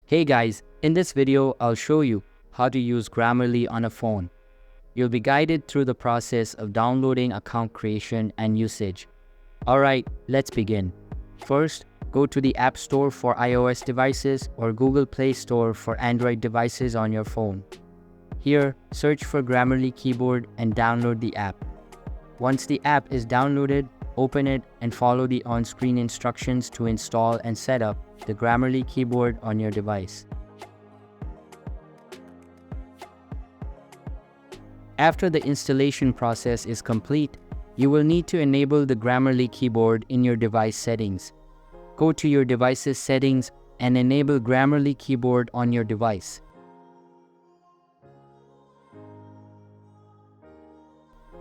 Hey guys, in this video, I'll show you how to use Grammarly on a phone. You'll be guided through the process of downloading, account creation, and usage. Alright, let's begin. First, go to the App Store for iOS devices or Google Play Store for Android devices on your phone. Here, search for Grammarly Keyboard and download the app. Once the app is downloaded, open it and follow the on-screen instructions to install and set up the Grammarly keyboard on your device. After the installation process is complete, you will need to enable the Grammarly keyboard in your device settings. Go to your device's settings and enable Grammarly keyboard on your device.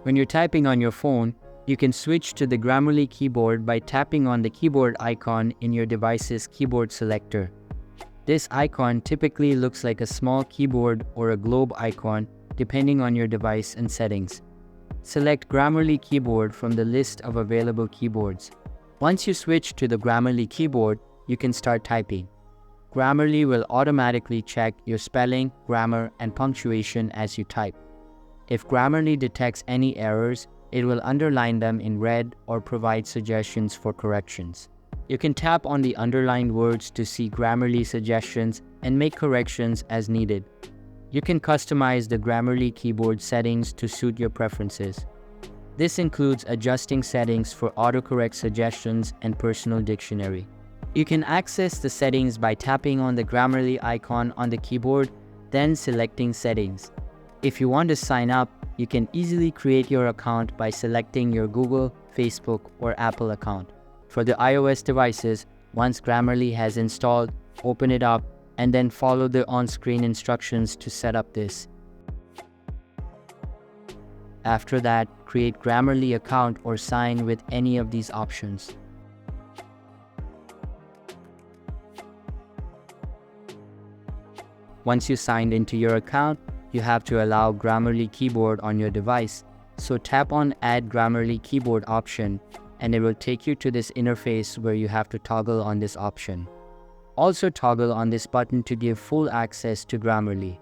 When you're typing on your phone, you can switch to the Grammarly keyboard by tapping on the keyboard icon in your device's keyboard selector. This icon typically looks like a small keyboard or a globe icon depending on your device and settings. Select Grammarly keyboard from the list of available keyboards. Once you switch to the Grammarly keyboard, you can start typing. Grammarly will automatically check your spelling, grammar, and punctuation as you type. If Grammarly detects any errors, it will underline them in red or provide suggestions for corrections. You can tap on the underlined words to see Grammarly suggestions and make corrections as needed. You can customize the Grammarly keyboard settings to suit your preferences. This includes adjusting settings for autocorrect suggestions and personal dictionary. You can access the settings by tapping on the Grammarly icon on the keyboard, then selecting Settings. If you want to sign up, you can easily create your account by selecting your Google, Facebook, or Apple account. For the iOS devices, once Grammarly has installed, open it up and then follow the on-screen instructions to set up this. After that, create Grammarly account or sign with any of these options. Once you signed into your account, you have to allow Grammarly keyboard on your device, so tap on Add Grammarly Keyboard option and it will take you to this interface where you have to toggle on this option. Also toggle on this button to give full access to Grammarly.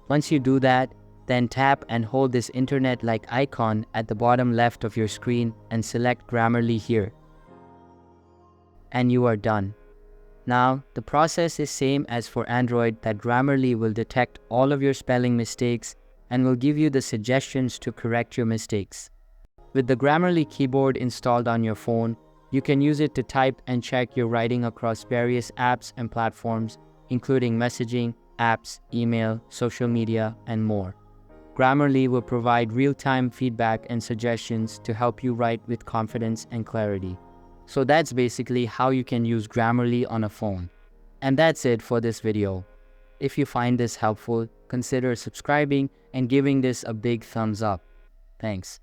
Once you do that, then tap and hold this internet-like icon at the bottom left of your screen and select Grammarly here. And you are done. Now, the process is same as for Android, that Grammarly will detect all of your spelling mistakes and will give you the suggestions to correct your mistakes. With the Grammarly keyboard installed on your phone, you can use it to type and check your writing across various apps and platforms, including messaging, apps, email, social media, and more. Grammarly will provide real-time feedback and suggestions to help you write with confidence and clarity. So that's basically how you can use Grammarly on a phone. And that's it for this video. If you find this helpful, consider subscribing and giving this a big thumbs up. Thanks.